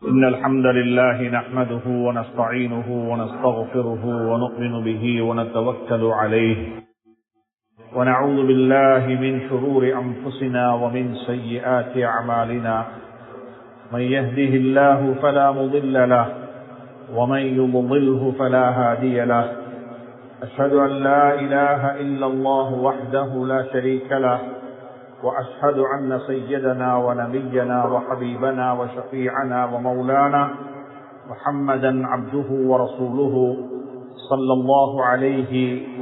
إن الحمد لله نحمده ونستعينه ونستغفره ونؤمن به ونتوكل عليه ونعوذ بالله من شرور أنفسنا ومن سيئات أعمالنا من يهده الله فلا مضل له ومن يضلله فلا هادي له أشهد أن لا إله إلا الله وحده لا شريك له وأشهد أن سيدنا ونبينا وحبيبنا وشفيعنا ومولانا محمدا عبده ورسوله صلى الله عليه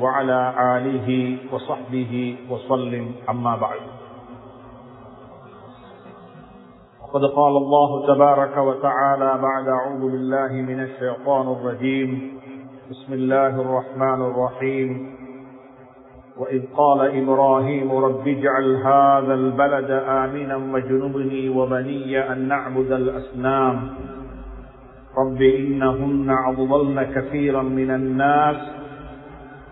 وعلى آله وصحبه وسلم أما بعد وقد قال الله تبارك وتعالى بعد أعوذ بالله من الشيطان الرجيم بسم الله الرحمن الرحيم وإذ قال إبراهيم رب اجعل هذا البلد آمنا واجنبني وبني أن نعبد الأصنام رب إنهن أضللن كثيرا من الناس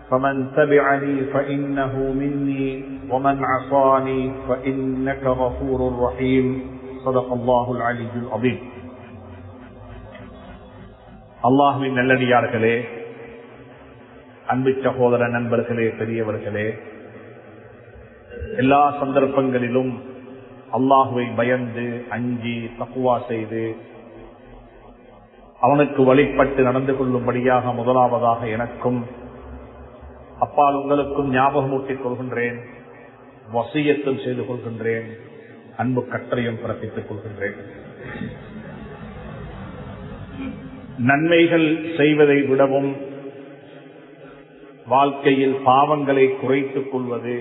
فمن تبعني فإنه مني ومن عصاني فإنك غفور رحيم صدق الله العلي العظيم. அல்லாஹ்வின் நல்லடியார்களே, அன்பு சகோதர நண்பர்களே, பெரியவர்களே, எல்லா சந்தர்ப்பங்களிலும் அல்லாஹுவை பயந்து அஞ்சி தக்வா செய்து அவனுக்கு வழிபட்டு நடந்து கொள்ளும்படியாக முதலாவதாக எனக்கும் அப்பால் உங்களுக்கும் ஞாபகமூட்டிக் கொள்கின்றேன், வசியத்தும் செய்து கொள்கின்றேன், அன்பு கட்டளையும் பிறப்பித்துக் கொள்கின்றேன். நன்மைகள் செய்வதை விடவும் வாழ்க்கையில் பாவங்களை குறைத்துக் கொள்வது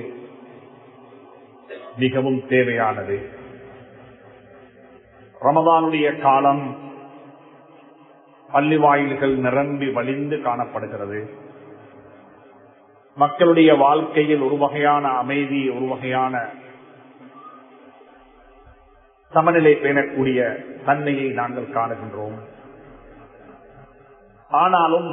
மிகவும் தேவையானது. ரமதானுடைய காலம் பள்ளி வாயில்கள் நிரம்பி வழிந்து காணப்படுகிறது. மக்களுடைய வாழ்க்கையில் ஒரு வகையான அமைதி, ஒரு வகையான சமநிலை பேணக்கூடிய தன்மையை நாங்கள் காணுகின்றோம். ஆனாலும்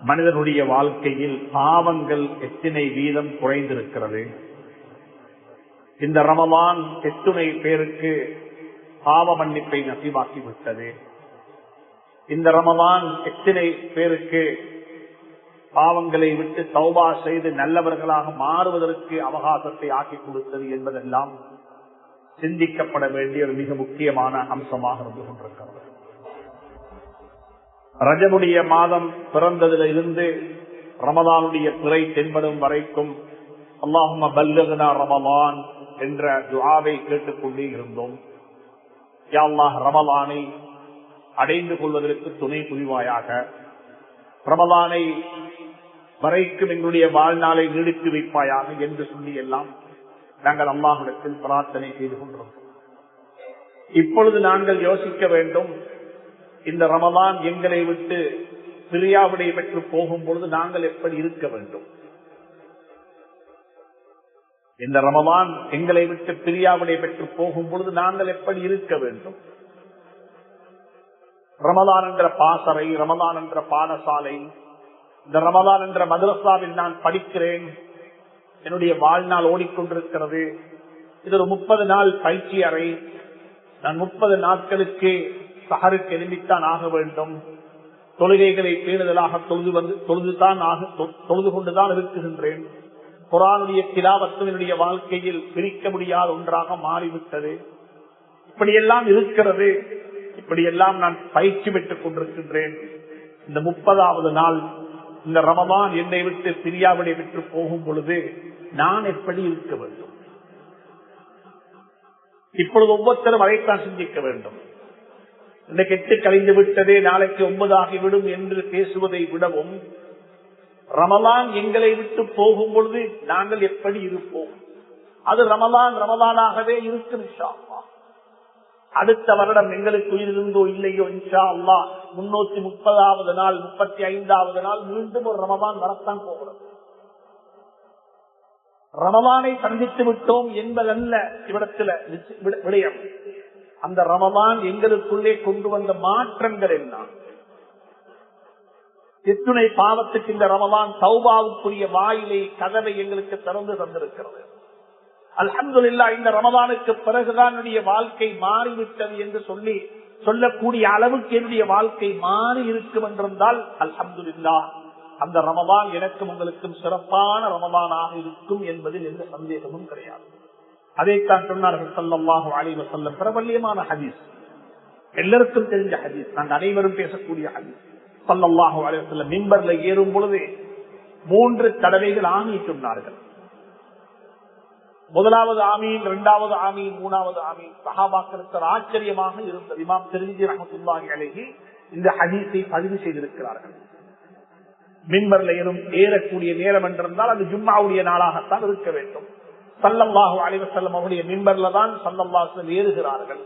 மனிதனுடைய வாழ்க்கையில் பாவங்கள் எத்தனை வீதம் குறைந்திருக்கிறது. இந்த ரமலான் எத்துணை பேருக்கு பாவ மன்னிப்பை நசீபாக்கி விட்டது. இந்த ரமலான் எத்தனை பேருக்கு பாவங்களை விட்டு தௌபா செய்து நல்லவர்களாக மாறுவதற்கு அவகாசத்தை ஆக்கி கொடுத்தது என்பதெல்லாம் சிந்திக்கப்பட வேண்டிய ஒரு மிக முக்கியமான அம்சமாக இருந்து கொண்டிருக்கிறது. ரஜபுடைய மாதம் பிறந்ததில் இருந்து ரமலானுடைய பிறை தென்படும் வரைக்கும் அல்லாஹும்ம பல்லிக்னா ரமலான் என்ற துஆவை கேட்டுக்கொண்டே இருந்தோம். யா அல்லாஹ், ரமலானை அடைந்து கொள்வதற்கு துணை புரிவாயாக, ரமலானை வரைக்கும் எங்களுடைய வாழ்நாளை நீடித்து வைப்பாயாக என்று சொல்லி எல்லாம் நாங்கள் அல்லாஹ்விடத்தில் பிரார்த்தனை செய்து கொண்டோம். இப்பொழுது நாங்கள் யோசிக்க வேண்டும், இந்த ரமலான் எங்களை விட்டு பிரியாவிடை பெற்று போகும் பொழுது நாங்கள் எப்படி இருக்க வேண்டும்? இந்த ரமலான் எங்களை விட்டு பிரியாவிடை பெற்று போகும் பொழுது நாங்கள் எப்படி இருக்க வேண்டும்? ரமலான் என்ற பாசறை, ரமலான் என்ற பாடசாலை, இந்த ரமலான் என்ற மதரசாவில் நான் படிக்கிறேன், என்னுடைய வாழ்நாள் ஓடிக்கொண்டிருக்கிறது. இது ஒரு 30 நாள் பயிற்சி அறை. நான் 30 நாட்களுக்கு சஹருக்கு எழுப்பித்தான் ஆக வேண்டும். தொழுகைகளை பேணுதலாக தொழுது கொண்டுதான் இருக்குகின்றேன். குர்ஆனுடைய திலாவத்தும் என்னுடைய வாழ்க்கையில் பிரிக்க முடியாத ஒன்றாக மாறிவிட்டது. இப்படியெல்லாம் இருக்கிறது. இப்படியெல்லாம் நான் பயிற்சி பெற்றுக் கொண்டிருக்கின்றேன். இந்த 30வது நாள், இந்த ரமலான் என்னை விட்டு பிரியாவிடை பெற்று போகும் பொழுது நான் எப்படி இருக்க வேண்டும்? இப்பொழுது ஒவ்வொருத்தரும் அதைத்தான் சிந்திக்க வேண்டும். இன்றைக்கு 8 கழிந்து விட்டதே, நாளைக்கு 9 ஆகிவிடும் என்று பேசுவதை விடவும் ரமலான் எங்களை விட்டு போகும் பொழுது நாங்கள் எப்படி இருப்போம்? அது ரமலானாகவே இருக்கும். இன்ஷா அல்லாஹ் அடுத்த வருடம் எங்களுக்கு உயிரிருந்தோ இல்லையோ, இன்ஷா அல்லாஹ் 330வது நாள், 35வது நாள் மீண்டும் ஒரு ரமலான் வரத்தான் போகிறது. ரமலானை சந்தித்து விட்டோம் என்பதல்ல இவ்விடத்தில் விடயம். அந்த ரமலான் எங்களுக்குள்ளே கொண்டு வந்த மாற்றங்கள் என்ன? எத்துணை பாவத்துக்கு இந்த ரமலான் தௌபாவுக்குரிய வாயிலை, கதவை எங்களுக்கு திறந்து தந்திருக்கிறது. அல்ஹம்துலில்லாஹ், இந்த ரமலானுக்கு பிறகுதான் வாழ்க்கை மாறிவிட்டது என்று சொல்லி சொல்லக்கூடிய அளவுக்கு என்னுடைய வாழ்க்கை மாறி இருக்கும் என்றிருந்தால் அல்ஹம்துலில்லாஹ், அந்த ரமதான் எனக்கும் உங்களுக்கும் சிறப்பான ரமதானாக இருக்கும் என்பதில் எந்த சந்தேகமும் கிடையாது. அதைத்தான் சொன்னார்கள் ஸல்லல்லாஹு அலைஹி வஸல்லம். பிரபல்யமான ஹதீஸ், எல்லாருக்கும் தெரிஞ்ச ஹதீஸ், நாங்கள் அனைவரும் பேசக்கூடிய ஹதீஸ். ஸல்லல்லாஹு அலைஹி வஸல்லம் மிம்பர்ல ஏறும் பொழுது 3 தடவைகள் ஆமீன் சொன்னார்கள். முதலாவது ஆமீன், 2வது ஆமீன், 3வது ஆமீன். சஹாபாக்களுக்கு ஆச்சரியமாக இருந்தது. இமாம் திர்மிதி ரஹ்மத்துல்லாஹி அலைஹி இந்த ஹதீஸை பதிவு செய்திருக்கிறார்கள். மிம்பர்ல ஏறக்கூடிய நேரம் என்றிருந்தால் அது ஜும்மாவுடைய நாளாகத்தான் இருக்க வேண்டும். ஸல்லல்லாஹு அலைஹி வஸல்லம் அவருடைய மிம்பர்ல தான் ஸல்லல்லாஹு அலைஹி வஸல்லம் ஏறுகிறார்கள்.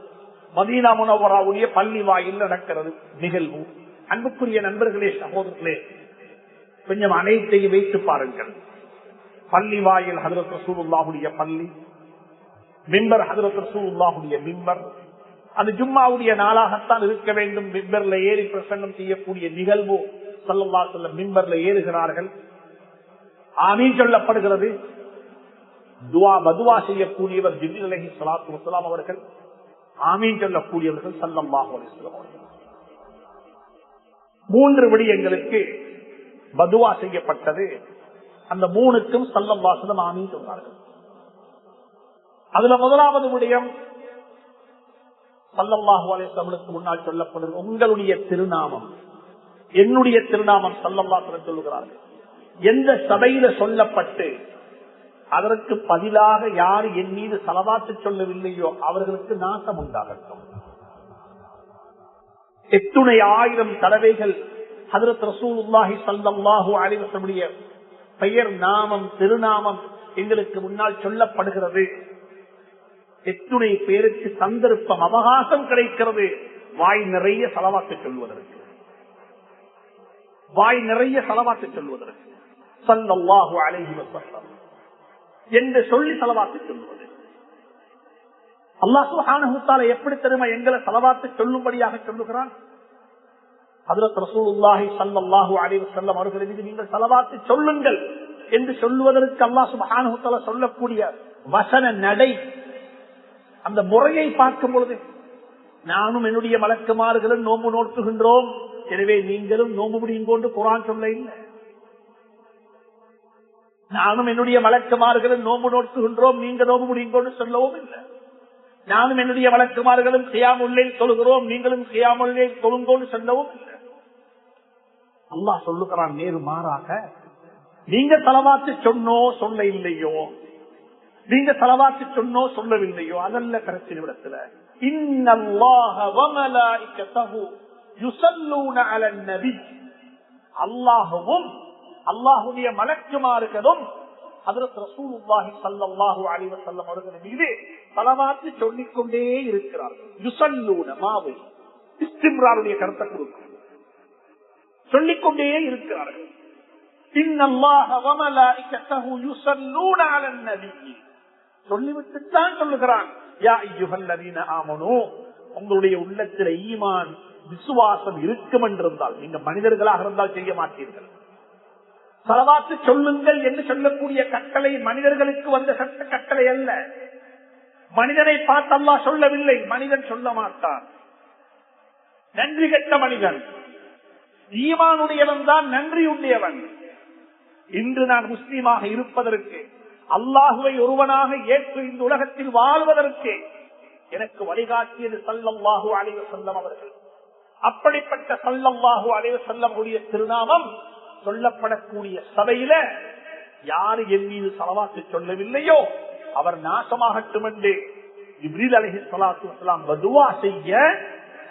மதீனா முனவ்வராவுடைய பள்ளி வாயில் நடக்கிறது நிகழ்வு. அன்புக்குரிய நண்பர்களே, சகோதரர்களே, கொஞ்சம் அனைத்தையும் வைத்து பாருங்கள். பள்ளி வாயில் ஹஜ்ரத் ரசூலுல்லாஹுடைய பள்ளி, மிம்பர் ஹஜ்ரத் ரசூலுல்லாஹுடைய மிம்பர். அது ஜும்மாவுடைய நாளாகத்தான் இருக்க வேண்டும். மிம்பர்ல ஏறி பிரசங்கம் செய்யக்கூடிய நிகழ்வு. ஸல்லல்லாஹு அலைஹி வஸல்லம் மிம்பர்ல ஏறுகிறார்கள். ஆமீன் சொல்லப்படுகிறது. பதுவா செய்யக்கூடியவர் ஜிப்ரீல் அலைஹிஸ்ஸலாத்து வஸ்ஸலாம் அவர்கள், ஆமீன் சொல்லக்கூடியவர்கள் ஸல்லல்லாஹு அலைஹி வஸல்லம் அவர்கள். 3 விடயங்களுக்கு பதுவா செய்யப்பட்டது. அந்த 3க்கும் ஸல்லல்லாஹு அலைஹி வஸல்லம் ஆமீன் சொன்னார்கள். அதுல முதலாவது விடயம் ஸல்லல்லாஹு அலைஹி வஸல்லம் முன்னால் சொல்லப்படுது, உங்களுடைய திருநாமம் என்னுடைய திருநாமம் ஸல்லல்லாஹு அலைஹி வஸல்லம் சொல்லுகிறார்கள். எந்த சபையில சொல்லப்பட்டு அதற்கு பதிலாக யார் என் மீது ஸலவாத்து சொல்லவில்லையோ அவர்களுக்கு நாசம் உண்டாகட்டும். எத்துணை ஆயிரம் தடவைகள் ஹஜ்ரத் ரசூலுல்லாஹி ஸல்லல்லாஹு அலைஹி வஸல்லம் பெயர், நாமம், திருநாமம் எங்களுக்கு முன்னால் சொல்லப்படுகிறது. எத்துணை பேருக்கு சந்தர்ப்பம், அவகாசம் கிடைக்கிறது வாய் நிறைய ஸலவாத்து சொல்வதற்கு, வாய் நிறைய ஸலவாத்து சொல்வதற்கு. ஸல்லல்லாஹு அலைஹி வஸல்லம் என்று சொல்லி ஸலவாத்து சொல்வது. அல்லாஹ் சுப்ஹானஹு வ தஆலா எப்படி தெரியுமா எங்களை ஸலவாத்து சொல்லும்படியாக சொல்லுகிறான்? ஹஜ்ரத் ரசூலுல்லாஹி ஸல்லல்லாஹு அலைஹி வஸல்லம் அவர்கள் மீது நீங்கள் ஸலவாத்து சொல்லுங்கள் என்று சொல்லுவதற்கு அல்லாஹ் சுப்ஹானஹு வ தஆலா சொல்லக்கூடிய வசன நடை, அந்த முறையை பார்க்கும் பொழுது, நானும் என்னுடைய மலக்குமார்களும் நோன்பு நோக்குகின்றோம், எனவே நீங்களும் நோன்பு முடியுங்கொண்டு குர்ஆன் சொல்ல இல்லை. நானும் என்னுடைய மலக்குமார்களும் நோன்பு நோக்குகின்றோம், நீங்க நோன்பு முடியுங்கொண்டு சொல்லவும் இல்லை. நானும் என்னுடைய மலக்குமார்களும் கியாமுல் லைல் தொழுகிறோம், நீங்களும் கியாமுல் லைல் தொழுங்கோன்னு சொல்லவும் இல்லை. அல்லாஹ் சொல்லுகிறான் நேரு மாறாக, நீங்க ஸலவாத்து சொன்னோ சொல்ல இல்லையோ, நீங்க ஸலவாத்து சொன்னோ சொல்லவில்லையோ, அதல்ல பிரச்சனை இடத்துல. இன்னல்லாஹ வ மலாயிகத்தஹு யுஸல்லூன அலன் நபி, அல்லாஹ்வும் அல்லாஹ்வுடைய மலக்குமார்களும் ஹஜ்ரத் ரசூலுல்லாஹி ஸல்லல்லாஹு அலைஹி வஸல்லம் அவர்கள் மீது ஸலவாத்து சொல்லிக் கொண்டே இருக்கிறார்கள். யுஸல்லூன மாவை இஸ்திம்ராருடைய கருத்தை கொடுக்கும், சொல்லிக்கொண்டே இருக்கிறார்கள். இன்னல்லாஹ வ மலாயிகத்தஹு யுஸல்லூன அலன் நபி, சொல்லிவிட்டுத்தான் சொல்லுகிறான். யா அய்யுஹல்லதீன ஆமனூ, உங்களுடைய உள்ளத்தில் ஈமான் விசுவாசம் இருக்கும் என்றிருந்தால், நீங்க மனிதர்களாக இருந்தால் செய்ய மாட்டீர்கள். ஸலவாத்து சொல்லுங்கள் என்று சொல்லக்கூடிய கட்டளை மனிதர்களுக்கு வந்த சட்ட கட்டளை அல்ல. மனிதனை பார்த்து அல்லாஹ் சொல்லவில்லை, மனிதன் சொல்ல மாட்டான். நன்றி கெட்ட மனிதன், ஈமானுடையவன் தான் நன்றியுடையவன். இன்று நான் முஸ்லீமாக இருப்பதற்கு, அல்லாஹுவை ஒருவனாக ஏற்று இந்த உலகத்தில் வாழ்வதற்கு எனக்கு வழிகாட்டியது ஸல்லல்லாஹு அலைஹி வஸல்லம் அவர்கள். அப்படிப்பட்ட ஸல்லல்லாஹு அலைஹி வஸல்லம் உடைய திருநாமம் சொல்லப்படக்கூடிய சபையில யாரு என் மீது ஸலவாத்து சொல்லவில்லையோ அவர் நாசமாகட்டும் என்று ஜிப்ரீல் அலைஹிஸ்ஸலாத்து வஸலாம் பதுவா செய்ய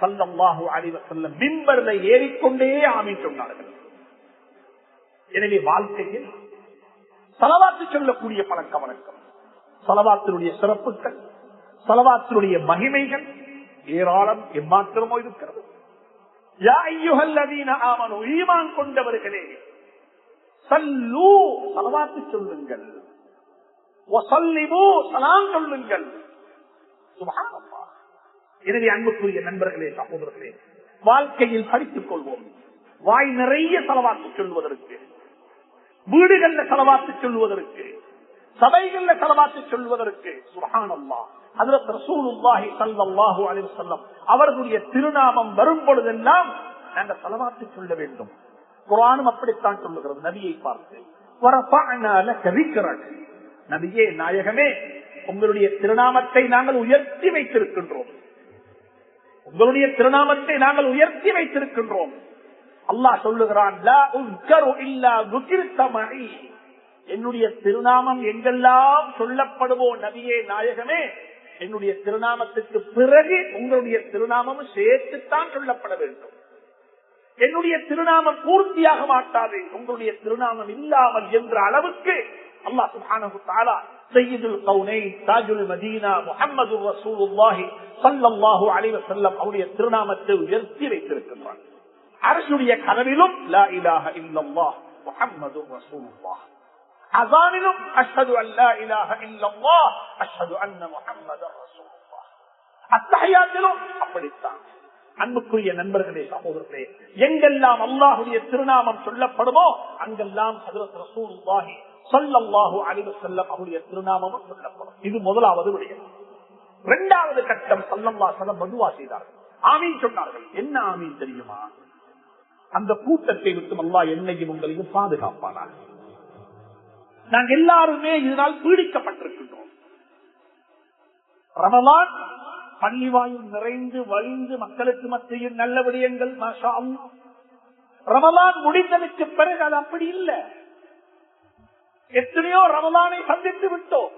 ஸல்லல்லாஹு அலைஹி வஸல்லம் மிம்பர்ல ஏறிக்கொண்டே ஆமீன் சொன்னார்கள். எனவே வாழ்க்கையில் ஸலவாத்து சொல்லக்கூடிய பழக்க வழக்கம், ஸலவாத்தினுடைய சிறப்புகள், ஸலவாத்தினுடைய மகிமைகள் ஏராளம், எம்மாத்திரமோ இருக்கிறது. யா அய்யுஹல்லதீன ஆமனூ, ஈமான் கொண்டவர்களே, ஸல்லூ ஸலவாத்து சொல்லுங்கள், வஸல்லிமூ ஸலாம் சொல்லுங்கள். சுப்ஹானல்லாஹ். எனவே அன்புக்குரிய நண்பர்களே, சகோதரர்களே, வாழ்க்கையில் படித்துக் கொள்வோம். வாய் நிறைய ஸலவாத்து சொல்வதற்கு, வீடுகள்ல ஸலவாத்து சொல்வதற்கு, சபைகள்ல ஸலவாத்து சொல்வதற்கு. சுப்ஹானல்லாஹ். ஹஜ்ரத் ரசூலுல்லாஹி ஸல்லல்லாஹு அலைஹி வஸல்லம் அவர்களுடைய திருநாமம் வரும் பொழுதெல்லாம் நாங்கள் ஸலவாத்து சொல்ல வேண்டும். குர்ஆனும் அப்படித்தான் சொல்லுகிறது. நபியை பார்த்து வரஃபஅனா லக ذிக்ரக், நபியே நாயகமே உங்களுடைய திருநாமத்தை நாங்கள் உயர்த்தி வைத்திருக்கின்றோம், உங்களுடைய திருநாமத்தை நாங்கள் உயர்த்தி வைத்திருக்கின்றோம். அல்லாஹ் சொல்லுகிறான் லா உஸ்கரு இல்லா ذுகிர்த மஇ, என்னுடைய திருநாமம் எங்கெல்லாம் சொல்லப்படுவோ நபியே நாயகமே என்னுடைய திருநாமத்துக்கு பிறகு உங்களுடைய திருநாமமும் சேர்த்துத்தான் சொல்லப்பட வேண்டும். என்னுடைய திருநாமம் பூர்த்தியாக மாட்டாது உங்களுடைய திருநாமம் இல்லாமல் என்ற அளவுக்கு அல்லாஹ் சுப்ஹானஹு வ தஆலா சய்யிதுல் கௌனைன் தாஜுல் மதீனா முஹம்மதுர் ரசூலுல்லாஹி ஸல்லல்லாஹு அலைஹி வஸல்லம் அவருடைய திருநாமத்தை உயர்த்தி வைத்திருக்கிறார். அரசுடைய கனவிலும் லா இலாஹ இல்லல்லாஹ் முஹம்மதுர் ரசூலுல்லாஹ், அஸானிலும் அஷ்ஹது அல்லா இலாஹ இல்லல்லாஹ் அஷ்ஹது அன்ன முஹம்மதர் ரசூலுல்லாஹ், அத்தஹியாத்திலும் அப்படித்தான். அன்புக்குரிய நண்பர்களே சகோதரர்களே, எங்கெல்லாம் அல்லாஹ்வுடைய திருநாமம் சொல்லப்படுமோ அங்கெல்லாம் ஹஜ்ரத் ரசூலுல்லாஹி ஸல்லல்லாஹு அலைஹி வஸல்லம் அவருடைய திருநாமமும் சொல்லப்படும். இது முதலாவது விடயம். இரண்டாவது கட்டம் ஸல்லல்லாஹு அலைஹி வஸல்லம் துஆ செய்தார்கள், ஆமீன் சொன்னார்கள். என்ன ஆமீன் தெரியுமா? அந்த கூட்டத்தை விட்டு அல்லாஹ் என்னையும் உங்களையும் பாதுகாப்பானார். நாங்கள் எல்லாருமே இதனால் பீடிக்கப்பட்டிருக்கின்றோம். ரமலான் பள்ளிவாயும் நிறைந்து வழிந்து மக்களுக்கு மத்தியில் நல்ல விடயங்கள் மாஷா அல்லாஹ். ரமலான் முடிந்ததற்கு பிறகு அது அப்படி இல்லை. எத்தனையோ ரமலானை சந்தித்து விட்டோம்.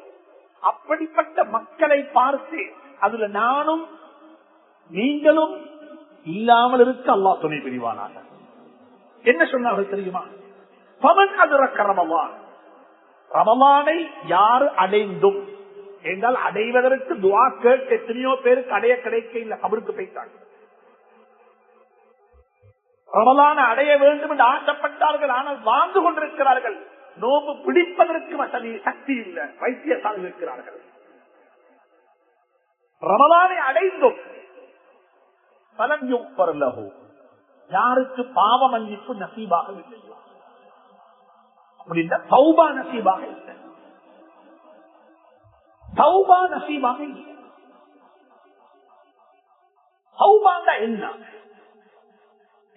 அப்படிப்பட்ட மக்களை பார்த்து அதுல நானும் நீங்களும் இல்லாமல் இருக்க அல்லாஹ் துணை புரிவானாக. என்ன சொன்னார்கள் தெரியுமா? பவன் அதுரக்க ரமலான், ரமலானை யாரு அடைந்தும் என்றால் அடைவதற்கு துஆ கேட்டு எத்தனையோ பேருக்கு அடைய கிடைக்க இல்லை, கபருக்கு போயிட்டாங்க. ரமலானை அடைய வேண்டும் என்று ஆசைப்பட்டார்கள், ஆனால் வாழ்ந்து கொண்டிருக்கிறார்கள். நோம்பு பிடிப்பதற்கு வசதி சக்தி இல்லை, வைத்தியசாலை இருக்கிறார்கள். ரமலானை அடைந்தும் பலம் யுக்பர்லஹு, யாருக்கு பாவ மன்னிப்பு நசீபாக இல்லை, அப்படின்னா தௌபா நசீபாக இல்லை, தௌபா நசீபாக இல்லை. தௌபாங்க என்ன?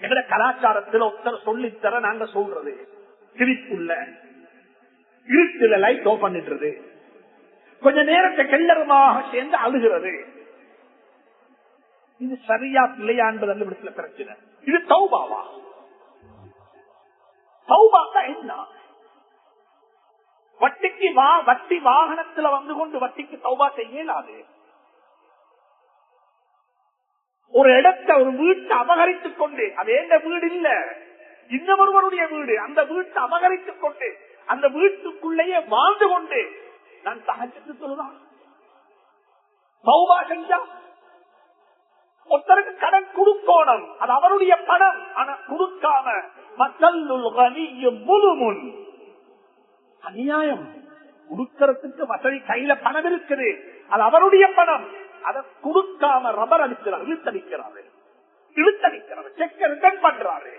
எங்க கலாச்சாரத்தில் ஒருத்தர் சொல்லித்தர நாங்க சொல்றது சிரிப்புள்ள இருட்டுல லைட் ஆஃப் பண்ணிடுறது, கொஞ்ச நேரத்தை கெல்லரமாக சேர்ந்து அழுகிறது. இது சரியா இல்லையா என்பது அந்த விடத்துல பிரச்சனை. இது தௌபாவா? தௌபாக்கா என்ன? வட்டிக்கு வட்டி வாகனத்துல வந்து கொண்டு வட்டிக்கு தௌபா செய்யலாது. ஒரு இடத்தை ஒரு வீட்டை அபகரித்துக் கொண்டு, அது எந்த வீடு இல்ல, இன்னொருவருடைய வீடு, அந்த வீட்டை அபகரித்துக் கொண்டு அந்த வீட்டுக்குள்ளேயே வாழ்ந்து கொண்டு நான் தஹஜ்ஜுத் தொழுதான் தௌபா செஞ்சா, ஒருத்தருக்கு கடன் கொடுக்கணும், அது அவருடைய பணம், ஆனா கொடுக்காம மஸல்லுல் கனிய்யு முலுமுன், அநியாயம். கொடுக்கறதுக்கு வசதி, கையில பணம் இருக்குது, அது அவருடைய பணம், அதை கொடுக்காம ரப்பர் அடிக்கிறார், இழுத்தடிக்கிறாரு, செக்க ரிட்டர்ன் பண்றாரு.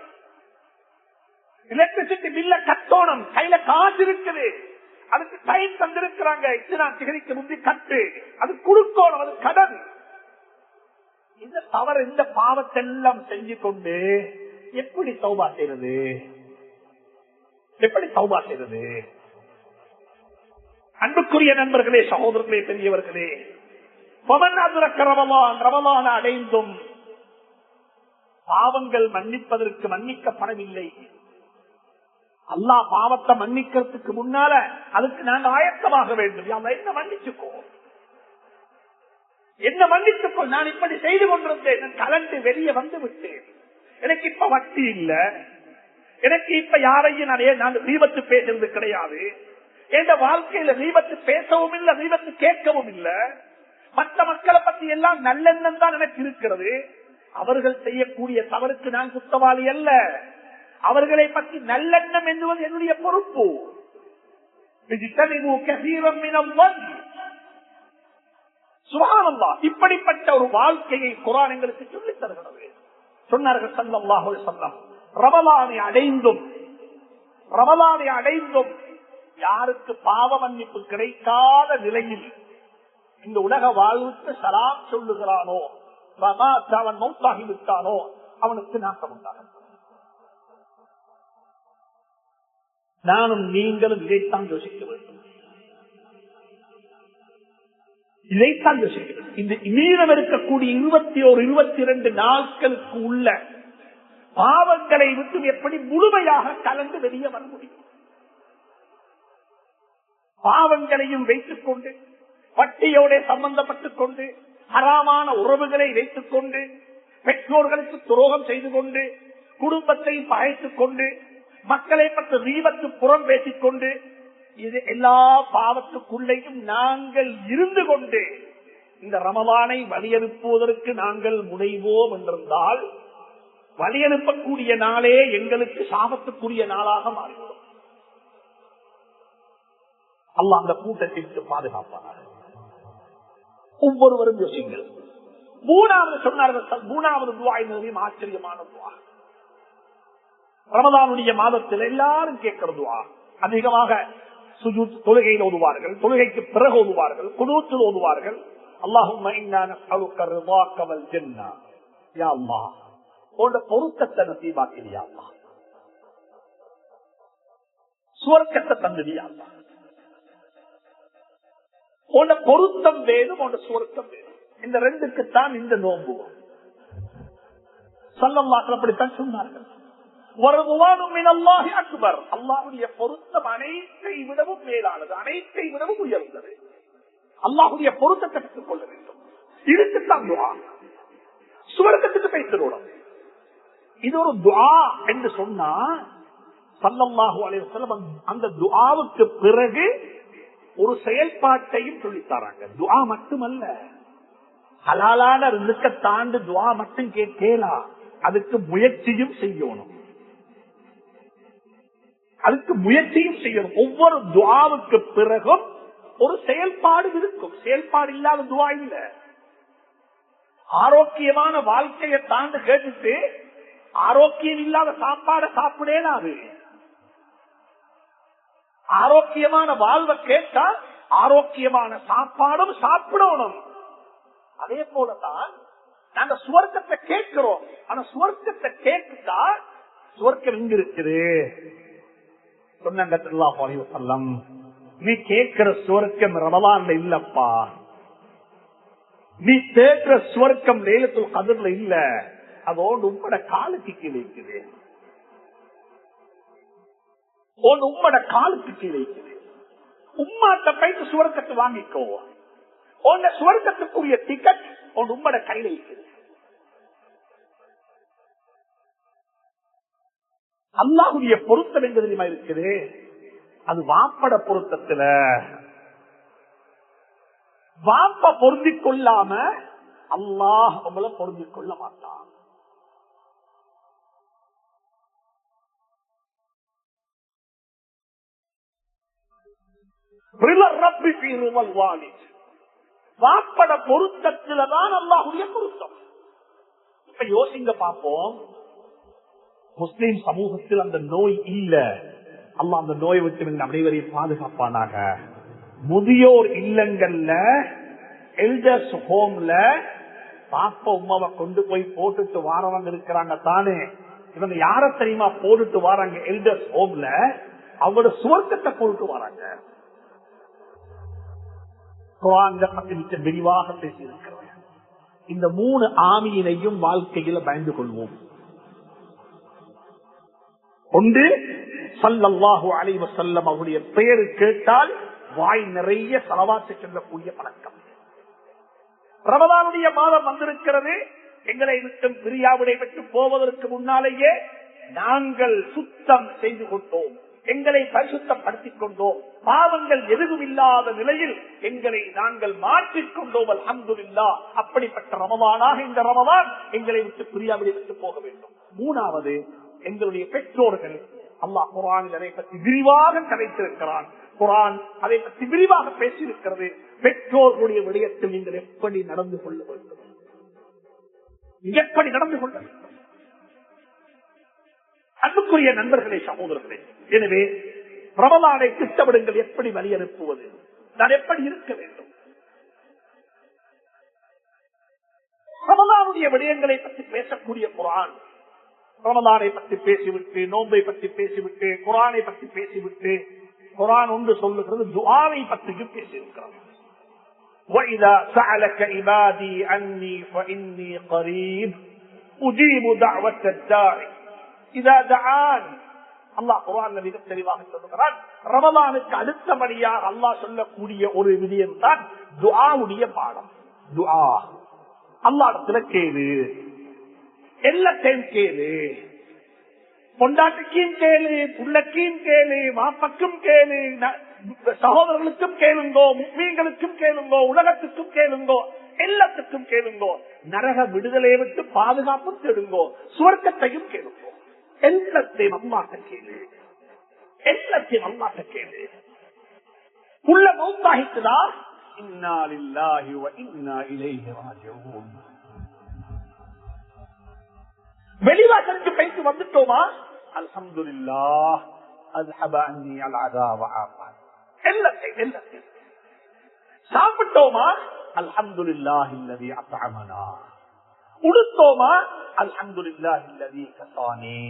எலக்ட்ரிசிட்டி பில்ல கட்டோணும், கையில காசு இருக்குது, அதுக்கு டைம் தந்திருக்கிறாங்க, இத்தனை சிகரிக்கு முந்தி கட்டு, அது கொடுக்கணும், அது கடன். இந்த தவறு, இந்த பாவத்தை எல்லாம் செஞ்சு கொண்டு எப்படி தௌபா செய்யறது? எப்படி தௌபா செய்யறது? அன்புக்குரிய நண்பர்களே, சகோதரர்களே, பெரியவர்களே, ரமலான் அடைந்தும் பாவங்கள் மன்னிப்பதற்கு மன்னிக்கப்படவில்லை. அல்லாஹ் பாவத்தை மன்னிக்கிறதுக்கு முன்னால அதுக்கு நாங்க ஆயத்தமாக வேண்டும். என்ன மன்னிச்சுக்கோ, என்ன மன்னிச்சுக்கோ, நான் இப்படி செய்து கொண்டிருந்தேன், நான் கலந்து வெளியே வந்து விட்டேன், எனக்கு இப்ப வட்டி இல்ல, எனக்கு இப்ப யாரையும் நான் தீபத்து பேசுறது கிடையாது, என் வாழ்க்கையில தீபத்து பேசவும் இல்லை, தீபத்து கேட்கவும் இல்லை, மற்ற மக்களை பத்தி எல்லாம் நல்லெண்ணம் தான் எனக்கு இருக்கிறது, அவர்கள் செய்யக்கூடிய தவறுக்கு நான் குற்றவாளி அல்ல, அவர்களை பற்றி நல்லெண்ணம் என்பது என்னுடைய பொறுப்பு. சுப்ஹானல்லாஹ், இப்படிப்பட்ட ஒரு வாழ்க்கையை குர்ஆன் எங்களுக்கு சொல்லித் தருகிறது. சொன்னார்கள் ஸல்லல்லாஹு அலைஹி வஸல்லம், ரமலானை அடைந்தும் யாருக்கு பாவ மன்னிப்பு கிடைக்காத நிலையில் இந்த உலக வாழ்வுக்கு சலாம் சொல்லுகிறானோ, அவன் மௌத்தாகி விட்டானோ, அவனுக்கு நாசம் உண்டாகும். நானும் நீங்களும் இதைத்தான் யோசிக்க வேண்டும். இதைத்தான் யோசிக்க வேண்டும். இந்த மீதம் இருக்கக்கூடிய 21, 22 நாட்களுக்கு உள்ள பாவங்களை விட்டு எப்படி முழுமையாக கலந்து வெளியே வர முடியும்? பாவங்களையும் வைத்துக் கொண்டு, பட்டியோட சம்பந்தப்பட்டுக் கொண்டு, ஹராமான உறவுகளை வைத்துக் கொண்டு, பெற்றோர்களுக்கு துரோகம் செய்து கொண்டு, குடும்பத்தை பகைத்துக் கொண்டு, மக்களை பற்றி தீபத்து புறம் பேசிக் கொண்டு, இது எல்லா பாவத்துக்குள்ளேயும் நாங்கள் இருந்து கொண்டு இந்த ரமலானை வழியனுப்புவதற்கு நாங்கள் முனைவோம் என்றிருந்தால், வழியனுப்பக்கூடிய நாளே எங்களுக்கு சாபத்துக்குரிய நாளாக மாறிவிடும். அல்லாஹ் அந்த கூட்டத்திற்கு பாதுகாப்பானார். ஒவ்வொருவரும் யோசிங்கள். மூணாவது சொன்னார்கள், மூணாவது துஆ என்பதையும் ஆச்சரியமான துஆ. ரமதானுடைய மாதத்தில் எல்லாரும் கேட்கிற துஆ. அதிகமாக சுஜூத் தொழுகையில் ஓதுவார்கள், தொழுகைக்கு பிறகு ஓதுவார்கள், குனூத்தில் ஓதுவார்கள். அல்லாஹும்ம இன்னா நஸ்அலுக ரிதாக வல் ஜன்னah. யா அல்லாஹ், உன்னுடைய பொருத்தத்தை நசீபாக்கிறியா அல்லாஹ், சுவர்க்கத்தை தந்துடியா அல்லாஹ். உன்னுடைய பொருத்தம் வேணும், உன்னுடைய சுவர்க்கம் வேணும். இந்த ரெண்டுக்குத்தான் இந்த நோன்பு. ஸல்லல்லாஹு அலைஹி அப்படித்தான் சொன்னார்கள். அக்பர், அல்லாஹ்வுடைய பொருத்தம் அனைத்தை விடவும் மேலானது, அனைத்தை விடவும் உயர்ந்தது. அல்லாஹ்வுடைய பொருத்தத்தை பெற்றுக் கொள்ள வேண்டும். இதுக்குத்தான் துஆ. சுவர்க்கத்துக்கு பேசுறோம். இது ஒரு துஆ என்று சொன்னா ஸல்லல்லாஹு அலைஹி வஸல்லம் அந்த துஆவுக்கு பிறகு ஒரு செயல்பாட்டையும் சொல்லித்தாராங்க. துஆ மட்டுமல்ல, ஹலாலான ரிஸ்க தாண்டி துஆ மட்டும் கேட்கலா, அதுக்கு முயற்சியும் செய்யணும். அதுக்கு முயற்சியும் செய்யணும். ஒவ்வொரு துஆவுக்கு பிறகும் ஒரு செயல்பாடு இருக்கும். செயல்பாடு இல்லாத துஆ இல்ல. ஆரோக்கியமான வாழ்க்கையை தாண்டி கேட்டுட்டு ஆரோக்கியம் இல்லாத சாப்பாடை சாப்பிடலாது. ஆரோக்கியமான வாழ்வை கேட்டா ஆரோக்கியமான சாப்பாடும் சாப்பிடணும். அதே போலதான் நாங்க சுவர்க்கத்தை கேட்கிறோம். ஆனா சுவர்க்கத்தை கேட்டுட்டா சுவர்க்கம் எங்க இருக்குது சொன்னாங்க ஸல்லல்லாஹு அலைஹி வஸல்லம், நீ கேட்கிற சுவர்க்கம் ரமலான்ல இல்லப்பா, நீ கேட்கிற சுவர்க்கம் லைலத்துல் கத்ர்ல இல்ல, அதோடு உம்மட காலுக்கு கீழே இருக்குது. உம்மட காலுக்கு கீழே இருக்குது. உம்மாட்ட போயிட்டு சுவர்க்கத்தை வாங்கிக்கோ. உன்ன சுவர்க்கத்துக்குரிய டிக்கெட் உம்மட கையில இருக்குது. அல்லாஹ்வுடைய பொருத்தம் எங்க தெரியுமா இருக்குது? அது வாப்பட பொருத்தத்துல. வாப்ப பொருந்திக் கொள்ளாம அல்லாஹ் உங்களை பொருந்திக் கொள்ள மாட்டான். வாப்பட பொருத்தத்தில்தான் அல்லாஹ்வுடைய பொருத்தம். இப்ப யோசிங்க பார்ப்போம், முஸ்லிம் சமூகத்தில் அந்த நோய் இல்ல. அல்லாஹ் அந்த நோயை விட்டு அனைவரையும் பாதுகாப்பானாக. முதியோர் இல்லங்கள்ல, எல்டர்ஸ் ஹோம்ல பாப்பா உமாவை கொண்டு போய் போட்டுட்டு வாரவங்க இருக்கிறாங்க தானே. இவங்க யார தெரியுமா போட்டுட்டு வராங்க? எல்டர்ஸ் ஹோம்ல அவங்களோட சுவர்க்கத்தை போட்டு வராங்க. விரிவாக பேசியிருக்கிறோம். இந்த 3 ஆமியினையும் வாழ்க்கையில பயந்து கொள்வோம். ஒன்று, ஸல்லல்லாஹு அலைஹி வஸல்லம் அவருடைய பெயர் கேட்டால் வாய் நிறைய ஸலவாத் சொல்லக்கூடிய பழக்கம். ரமலானுடைய மாதம் வந்திருக்கிறது. எங்களை விட்டு பிரியாவிடை பெற்று போவதற்கு முன்னாலேயே நாங்கள் சுத்தம் செய்து கொண்டோம், எங்களை பரிசுத்தப்படுத்திக் கொண்டோம். பாவங்கள் எதுவும் இல்லாத நிலையில் எங்களை நாங்கள் மாற்றிக்கொண்டோம். அல்ஹம்துலில்லாஹ். அப்படிப்பட்ட ரமலானாக இந்த ரமலான் எங்களை விட்டு பிரியாவிடை பெற்று போக வேண்டும். மூணாவது, எங்களுடைய பெற்றோர்கள். அல்லாஹ் குர்ஆனில் அதை பற்றி விரிவாக கதைத்திருக்கிறான். குர்ஆன் அதை பற்றி விரிவாக பேசியிருக்கிறது. பெற்றோர்களுடைய விடயத்தில் நீங்கள் எப்படி நடந்து கொள்ள வேண்டும், எப்படி நடந்து கொள்ள வேண்டும். அன்புக்குரிய நண்பர்களே, சகோதரர்களே, எனவே ரமலானை திட்டமிடுங்கள். எப்படி வழி அனுப்புவது, நான் எப்படி இருக்க வேண்டும். ரமலானுடைய விடயங்களை பற்றி பேசக்கூடிய குர்ஆன், ரமலானை பற்றி பேசிவிட்டு, நோன்பை பற்றி பேசிவிட்டு, குர்ஆனை பற்றி பேசிவிட்டு, குர்ஆன் ஒன்று சொல்லுகிறது துஆவை பற்றியும் பேசியிருக்கிறது. وَإِذَا سَأَلَكَ عِبَادِي عَنِّي فَإِنِّي قَرِيبٌ أُجِيبُ دَعْوَةَ الدَّاعِ إِذَا دَعَانِ. அல்லாஹ் குர்ஆன்ல மிக தெளிவாக சொல்லுகிறான். ரமலானுக்கு அடுத்தபடியாக அல்லாஹ் சொல்லக்கூடிய ஒரு விடயம் தான் துஆவுடைய பாடம். துஆ அல்லாஹ்விடத்துல கேளு, எல்லாத்தையும் கேளு, பொண்டாட்டிக்கும் கேளு, புள்ளக்கும் கேளு, மாப்பக்கும் கேளு, சகோதரர்களுக்கும் கேளுங்கோ, முஸ்லீம்களுக்கும் கேளுங்கோ, உலகத்துக்கும் கேளுங்கோ, எல்லாத்துக்கும் கேளுங்கோ. நரக விடுதலையை விட்டு பாதுகாப்பும் தேடுங்கோ, சுவர்க்கத்தையும் கேளுங்கோ. எல்லாத்தையும் அல்லாஹ்ட்ட கேளு, எல்லாத்தையும் அல்லாஹ்ட்ட கேளு. புள்ள மௌத்தாகிட்டுதா, இன்னா லில்லாஹி வ இன்னா இலைஹி ராஜிஊன். வெளிவாசலுக்கு போயிட்டு வந்துட்டோமா, அல்ஹம்துலில்லாஹ் அஸ்ஹப அன்னி அல் அஸாப ஆஃபான். எல்லாத்தையும் சாப்பிட்டோமா, அல்ஹம்துலில்லாஹி அல்லதி அத்அமனா. உடுத்தோமா, அல்ஹம்துலில்லாஹி அல்லதி கஸானி.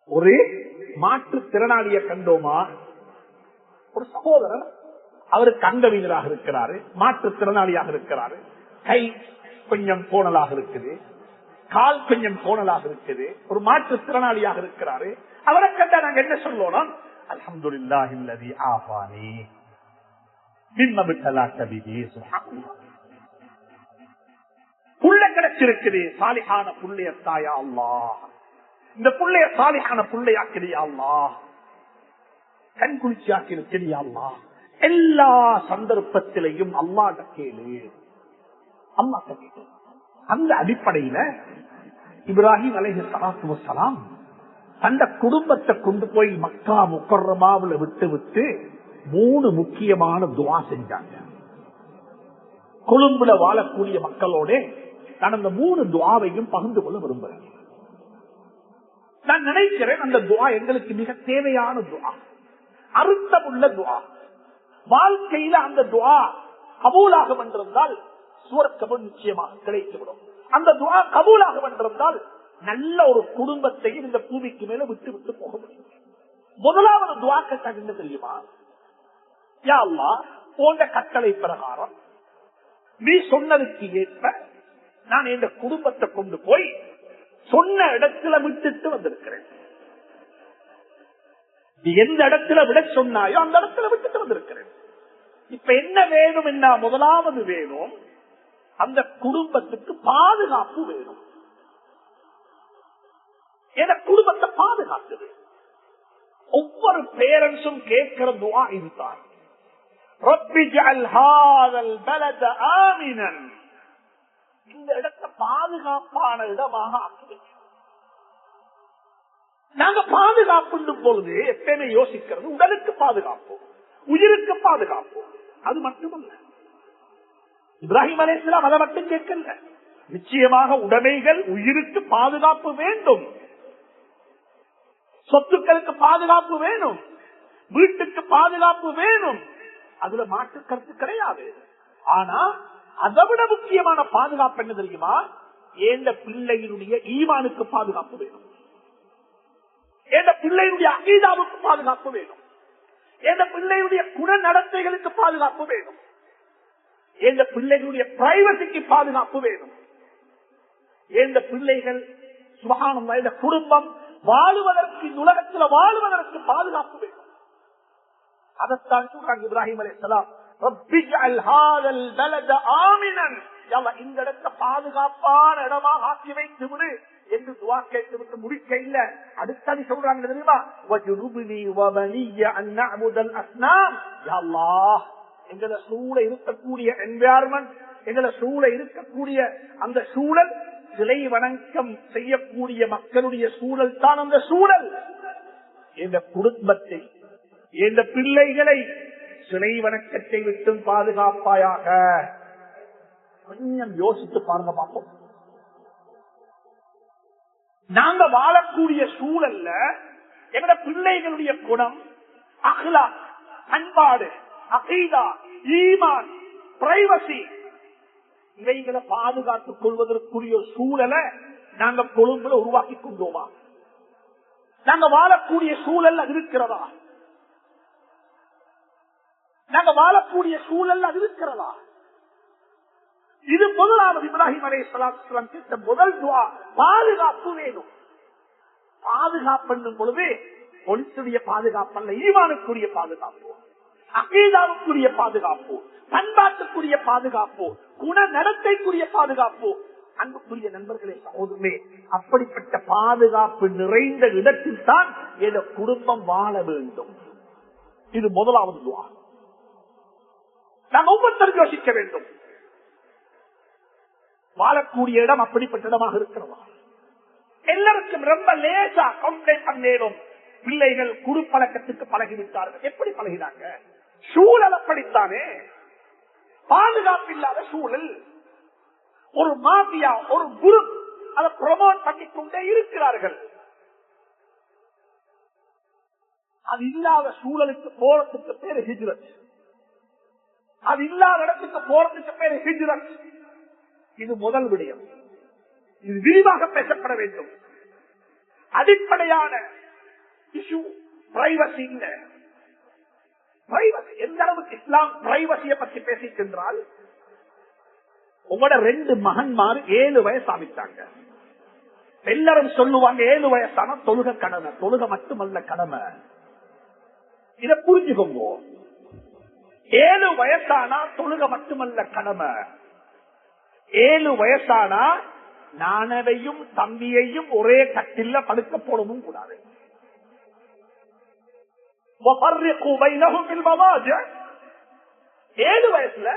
ஒரு மாற்றுத்திறனாளியை கண்டோமா, ஒரு சகோதரர் அவருக்கு அங்கவீனராக இருக்கிறாரு, மாற்றுத்திறனாளியாக இருக்கிறாரு, கை கொஞ்சம் கோணலாக இருக்குது, கால் கொஞ்சம் கோணலாக இருக்குது, ஒரு மாற்றுத்திறனாளியாக இருக்கிறாரு. அவரை கண்டா நாங்க என்ன சொல்லணும், அல்ஹம்துலில்லாஹி அல்லதி ஆஃபானி மிம்ம பிதலாக பிஹி. சுப்ஹானல்லாஹ். புள்ள கிடைச்சிருக்குது, சாலிஹான புள்ளைய தாயா அல்லாஹ், இந்த புள்ளைய சாலிஹான புள்ளையாக்கிறியா அல்லாஹ், கண் குளிர்ச்சியாக்கி இருக்கிறியா அல்லாஹ். எல்லா சந்தர்ப்பத்திலையும் அல்லாஹ்ட்ட கேளு, அல்லாஹ்ட்ட கேளு. அந்த அடிப்படையில இப்ராஹிம் அலைஹிஸ்ஸலாத்து வஸ்ஸலாம் அந்த குடும்பத்தை கொண்டு போய் மக்கா முக்கர்ரமாவுல விட்டு விட்டு 3 முக்கியமான துஆ செஞ்சாங்க. கொழும்புல வாழக்கூடிய மக்களோட நான் அந்த 3 துஆவையும் பகிர்ந்து கொள்ள விரும்புகிறேன். நான் நினைக்கிறேன் அந்த துஆ எங்களுக்கு மிக தேவையான துஆ, அர்த்தமுள்ள துஆ. வாழ்க்கையில அந்த துஆ கபூலாக வந்திருந்தால் சுவர்க்கம் நிச்சயமாக கிடைத்துவிடும். அந்த துஆ கபூலாக வந்திருந்தால் நல்ல ஒரு குடும்பத்தையும் இந்த பூமிக்கு மேல விட்டு விட்டு போக முடியும். முதலாவது துஆ கேட்டாங்க என்ன தெரியுமா, யா அல்லாஹ் போன்ற கட்டளை பிரகாரம் நீ சொன்னதுக்கு ஏற்ப நான் இந்த குடும்பத்தை கொண்டு போய் சொன்ன இடத்துல விட்டுட்டு வந்திருக்கிறேன். நீ எந்த இடத்துல விட சொன்னாயோ அந்த இடத்துல விட்டுட்டு வந்திருக்கிறேன். இப்ப என்ன வேணும், என்ன முதலாவது வேணும், அந்த குடும்பத்துக்கு பாதுகாப்பு வேணும். என குடும்பத்தை பாதுகாக்குது. ஒவ்வொரு பேரண்ட்ஸும் கேட்கிற துஆ இதுதான், ரப்பி ஜஅல் ஹாதல் பலத ஆமினன். இந்த இடத்தை பாதுகாப்பான இடமாக ஆக்குது. நாங்க பாதுகாப்பு பொழுது எப்பயுமே யோசிக்கிறது உடலுக்கு பாதுகாப்பு, உயிருக்கு பாதுகாப்பு. அது மட்டுமல்ல, இப்ராஹிம் அலைஹிஸ்ஸலாம் அதை மட்டும் கேட்கல, நிச்சயமாக உடைமைகள் உயிருக்கு பாதுகாப்பு வேண்டும், சொத்துக்களுக்கு பாதுகாப்பு வேணும், வீட்டுக்கு பாதுகாப்பு வேணும், அதுல மாற்று கருத்து கிடையாது. ஆனா அதை விட முக்கியமான பாதுகாப்பு என்ன தெரியுமா, ஏந்த பிள்ளையினுடைய ஈமானுக்கு பாதுகாப்பு வேணும், ஏந்த பிள்ளையுடைய அகீதாவுக்கு பாதுகாப்பு வேணும், ஏந்த பிள்ளையுடைய குண நடத்தைகளுக்கு பாதுகாப்பு வேணும், ஏந்த பிள்ளைகளுடைய பிரைவசிக்கு பாதுகாப்பு வேணும், ஏந்த பிள்ளைகள் சுபஹானல்லாஹ் இந்த குடும்பம் வாழுவதற்கு, உலகத்தில் வாழுவதற்கு பாதுகாப்பு வேணும். அதைத்தான் சொல்றாங்க இப்ராஹிம் அலைஹிஸ்ஸலாம், ரப்பி ஜஅல் ஹாதல் பலத ஆமினன். யா அல்லாஹ் இந்த இடத்தை பாதுகாப்பான இடமாக ஆக்கி வைத்து விடு என்று துஆ கேட்டு விட்டு முடிக்க இல்ல, அடுத்தது சொல்றாங்க தெரியுமா, வஜுனுப்னி வபனிய அன் நஅபுதல் அஸ்னாம். யா அல்லாஹ் எங்களை சூழ இருக்கக்கூடிய என்வாயர்மெண்ட், எங்களை சூழ இருக்கக்கூடிய அந்த சூழல், சிலை வணக்கம் செய்யக்கூடிய மக்களுடைய சூழல் தான் அந்த சூழல். இந்த குடும்பத்தை, இந்த பிள்ளைகளை சிலை வணக்கத்தை விட்டும் பாதுகாப்பாயாக. கொஞ்சம் யோசித்து பாருங்க பார்ப்போம். நாங்க வாழக்கூடிய சூழல்ல எங்க பிள்ளைகளுடைய குணம், அஹ்லாக், பண்பாடு, அகீதா, ஈமான், பிரைவசி, இவைகளை பாதுகாத்துக் கொள்வதற்குரிய சூழலை நாங்க கொழும்புல உருவாக்கி கொண்டோமா? நாங்க வாழக்கூடிய சூழல் அது இருக்கிறதா? நாங்க வாழக்கூடிய சூழல் அது இருக்கிறதா? இது முதலாவது இப்ராஹிம் அலைஹிஸ்ஸலாம் கேட்ட முதல் துஆ. பாதுகாப்பு வேணும். பாதுகாப்பு என்னும் பொழுது ஒளித்துடைய பாதுகாப்பு அல்ல, ஈமானுக்குரிய பாதுகாப்பு, அகீதாவுக்குரிய பாதுகாப்பு, பண்பாட்டுக்குரிய பாதுகாப்பு, குண நடத்தைக்குரிய பாதுகாப்பு. அன்புக்குரிய நண்பர்களே, சகோதரர்களே, அப்படிப்பட்ட பாதுகாப்பு நிறைந்த இடத்தில் தான் என் குடும்பம் வாழ வேண்டும். இது முதலாவது துஆ. நாம் ஒவ்வொருத்தரும் யோசிக்க வேண்டும், வாழக்கூடிய இடம் அப்படிப்பட்ட இடமாக இருக்கிறதா? எல்லாருக்கும் ரொம்ப லேசா கம்ப்ளைண்ட் பண்ணேனும். பிள்ளைகள் குறுப்பழக்கத்துக்கு பழகிவிட்டார்கள். எப்படி பழகினாங்க? சூழல் அப்படித்தானே. பாதுகாப்பு இல்லாத சூழல். ஒரு மாஃபியா, ஒரு குரூப் அதை ப்ரமோட் பண்ணிக் கொண்டே இருக்கிறார்கள். அது இல்லாத சூழலுக்கு போறதுக்கு பேரு ஹிஜ்ரத். அது இல்லாத இடத்துக்கு போறதுக்கு பேரு ஹிஜ்ரத். இது முதல் விடயம். இது விரிவாக பேசப்பட வேண்டும். அடிப்படையான இஷ்யூ பிரைவசி இல்ல. பிரைவசி எந்த அளவுக்கு இஸ்லாம் பிரைவசியை பற்றி பேசிக்கின்றால், உங்களோட 2 மகன்மார் 7 வயசு ஆகிட்டாங்க. எல்லாரும் சொல்லுவாங்க 7 வயசான தொழுக கடமை. தொழுக மட்டுமல்ல கடமை. இதை புரிஞ்சுக்கோங்க. 7 வயசானா தொழுக மட்டுமல்ல கடமை. 7 வயசானா நானவையும் தம்பியையும் ஒரே கட்டில படுக்க போடவும் கூடாது. 7 வயசுல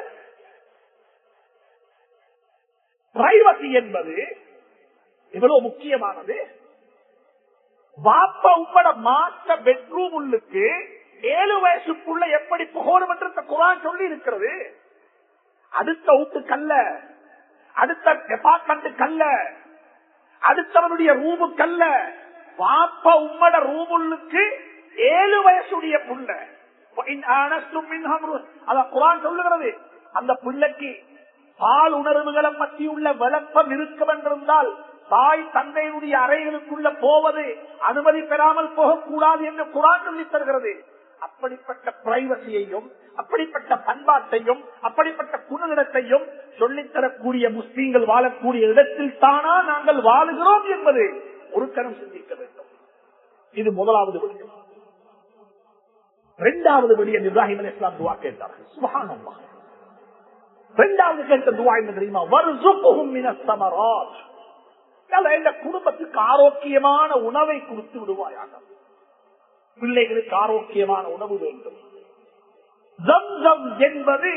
பிரைவசி என்பது எவ்வளவு முக்கியமானது. வாப்பா உப்பட மாற்ற பெட்ரூம் உள்ளுக்கு 7 வயசுக்குள்ள எப்படி போகணும் என்று குர்ஆன் சொல்லி இருக்கிறது. அடுத்த வீட்டுக்கல்ல, அடுத்த டிபார்ட்மெண்ட்டுக்கல்ல, அடுத்தவனுடைய ரூமுக்கல்ல, வாப்பா உம்மட ரூமுள்ளுக்கு 7 வயசுடைய புள்ள. அத குர்ஆன் சொல்லுகிறது. அந்த பிள்ளைக்கு பால் உணர்வுகளை பற்றி உள்ள விளக்கம் இருக்கும் என்றிருந்தால் தாய் தந்தையுடைய அறைகளுக்குள்ள போவது அனுமதி பெறாமல் போகக்கூடாது என்று குர்ஆன் சொல்லித் தருகிறது. அப்படிப்பட்ட பிரைவசியையும் அப்படிப்பட்ட பண்பாட்டையும் அப்படிப்பட்ட குணநடத்தையும் சொல்லித்தரக்கூடிய முஸ்லீம்கள் வாழக்கூடிய இடத்தில் தானா நாங்கள் வாழுகிறோம் என்பது ஒரு கணம் சிந்திக்க வேண்டும். இது முதலாவது விடயம். 2வது விடயம், இப்ராஹிம் அலைஹிஸ்ஸலாம் துஆ கேட்டார்கள். சுப்ஹானல்லாஹ். 2வது கேட்ட துஆ என்ன தெரியுமா? வர்ஸுக்ஹும் மினஸ் ஸமராத். இந்த குடும்பத்துக்கு ஆரோக்கியமான உணவை கொடுத்து விடுவாயாக. பிள்ளைகளுக்கு ஆரோக்கியமான உணவு வேண்டும். ஜம்சம் என்பது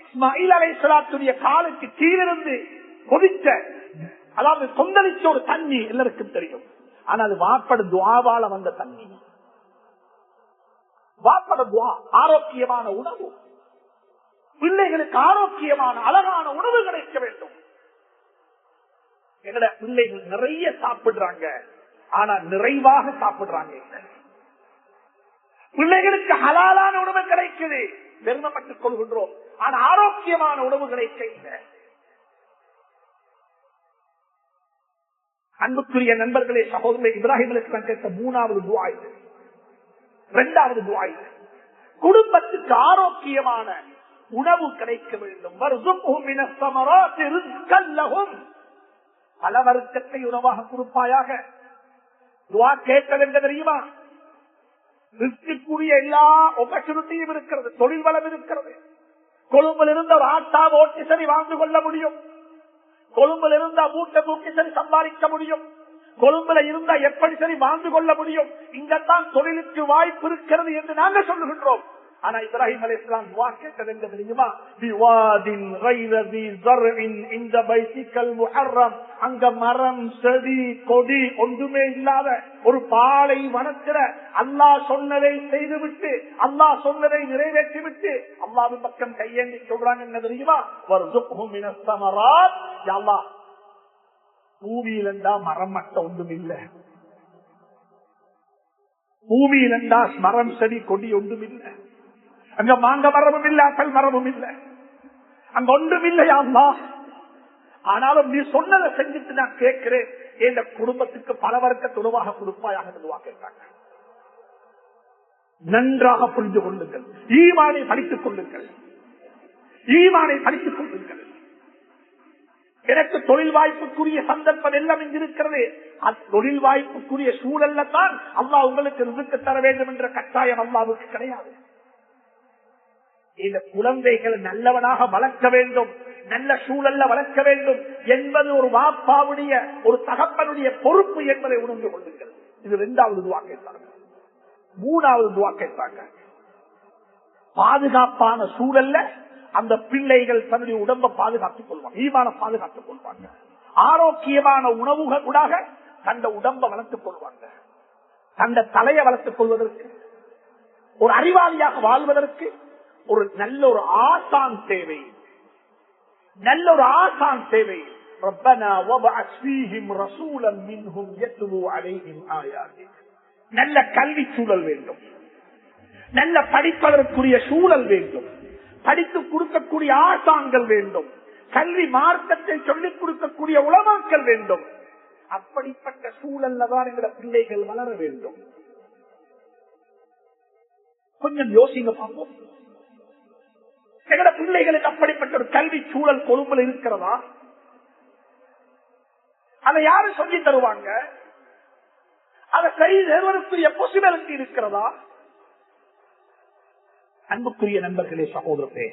இஸ்மாயில் அலைஹிஸ்ஸலாத்துடைய காலுக்கு கீழிருந்து கொதித்த, அதாவது கொந்தளிச்ச ஒரு தண்ணி எல்லாருக்கும் தெரியும். ஆனால் அது வாப்பட துஆவால வந்த தண்ணி. வாப்பட துஆ, ஆரோக்கியமான உணவு. பிள்ளைகளுக்கு ஆரோக்கியமான அழகான உணவு கிடைக்க வேண்டும். எங்கட பிள்ளைகள் நிறைய சாப்பிடுறாங்க, ஆனா நிறைவாக சாப்பிடுறாங்க. பிள்ளைகளுக்கு ஹலாலான உணவு கிடைக்குது, பெருமைப்பட்டுக் கொள்கின்றோம், ஆனா ஆரோக்கியமான உணவு கிடைக்க இல்லை. அன்புக்குரிய நண்பர்களே, சகோதரர்களே, இப்ராஹிம் அலைஹிஸ்ஸலாம் கேட்ட 3வது துஆ இது. 2வது துஆ இது. குடும்பத்துக்கு ஆரோக்கியமான உணவு கிடைக்க வேண்டும். வர்ஸுக்ஹும் மினஸ் ஸமராத்தி ரிஸ்கன் லஹும். பல வர்க்கத்தை உணவாக கொடுப்பாயாக. துஆ கேட்டது என்ன தெரியுமா? ரிஸ்குரிய எல்லா ஆப்பர்ச்சுனிட்டியும் இருக்கிறது, தொழில் வளம் இருக்கிறது. கொழும்பில் இருந்த ஒரு ஆட்டா ஓட்டி சரி வாழ்ந்து கொள்ள முடியும். கொழும்பில் இருந்தா மூட்டை தூக்கி சரி சம்பாதிக்க முடியும். கொழும்புல இருந்தா எப்படி சரி வாழ்ந்து கொள்ள முடியும். இங்கத்தான் தொழிலுக்கு வாய்ப்பு இருக்கிறது என்று நாங்கள் சொல்லுகின்றோம். ஆனா இப்ராஹிம் அலைஹிஸ்ஸலாம் துஆ கேட்டது என்ன தெரியுமா? பிவாதின் கைர தி ஸர்இன் இன்த பைத்திகல் முஹர்ரம். அங்க மரம் செடி கொடி ஒன்றுமே இல்லாத ஒரு பாலை வனத்தில அல்லாஹ் சொன்னதை செய்துவிட்டு, அல்லாஹ் சொன்னதை நிறைவேற்றிவிட்டு அல்லாஹ்வின் பக்கம் கையேந்தி சொல்றாங்க என்ன தெரியுமா? வர்ஸுக்ஹும் மினஸ் ஸமராத். யா அல்லாஹ், பூமியிலண்டா மரம் மட்டும் ஒன்றும் இல்ல, பூமியிலண்டா மரம் செடி கொடி ஒன்றும் இல்லை. அங்க மாங்க மரமும் இல்ல, ஆப்பிள் மரமும் இல்ல. அங்க ஒன்றும் இல்லையா அல்லாஹ், ஆனாலும் நீ சொன்னதை செஞ்சுட்டு நான் கேட்கிறேன், என் குடும்பத்துக்கு பல வர்க்க உணவாக கொடுப்பாயாக துவா கேட்டாங்க. நன்றாக புரிந்து கொள்ளுங்கள், ஈமானை படித்துக் கொள்ளுங்கள், ஈமானை படித்துக் கொள்ளுங்கள். எனக்கு தொழில் வாய்ப்புக்குரிய சந்தர்ப்பம் எல்லாம் இங்கு இருக்கிறது. தொழில் வாய்ப்புக்குரிய சூழல்ல தான் அல்லாஹ் உங்களுக்கு ரிஸ்க் தர வேண்டும் என்ற கட்டாயம் அல்லாஹ்வுக்கு கிடையாது. இந்த குழந்தைகள் நல்லவனாக வளர்க்க வேண்டும், நல்ல சூழல்ல வளர்க்க வேண்டும் என்பது ஒரு வாப்பாவுடைய ஒரு தகப்பனுடைய பொறுப்பு என்பதை உணர்ந்து கொள்ளுங்கள். இது 2வது துவா கேட்டாங்க. 3வது துவா கேட்டாங்க, பாதுகாப்பான சூழல்ல அந்த பிள்ளைகள் தன்னுடைய உடம்பை பாதுகாத்துக் கொள்வாங்க, ஈமான பாதுகாத்துக் கொள்வாங்க, ஆரோக்கியமான உணவுகளாக தந்த உடம்பை வளர்த்துக் கொள்வாங்க, தந்த தலையை வளர்த்துக் கொள்வதற்கு, ஒரு அறிவாளியாக வாழ்வதற்கு ஒரு நல்ல ஒரு ஆசான் தேவை, நல்ல ஒரு ஆசான் தேவை. ربنا وابعث فيهم رسولا منهم يتلو عليهم آياتك. நல்ல கல்வி சூழல் வேண்டும், நல்ல படிப்பதற்குரிய சூழல் வேண்டும், படித்து கொடுக்கக்கூடிய ஆசான்கள் வேண்டும், கல்வி மார்க்கத்தை சொல்லிக் கொடுக்கக்கூடிய உலமாக்கள் வேண்டும். அப்படிப்பட்ட சூழல்ல தான் எங்களுடைய பிள்ளைகள் வளர வேண்டும். கொஞ்சம் யோசிங்க பார்ப்போம், எங்களுடைய பிள்ளைகளுக்கு அப்படிப்பட்ட ஒரு கல்வி சூழல் கொழும்புல இருக்கிறதா? அதை யாரு சொல்லி தருவாங்க? அதை செய்வதற்குரிய பாசிபிலிட்டி இருக்கிறதா? அன்புக்குரிய நண்பர்களே, சகோதரர்களே,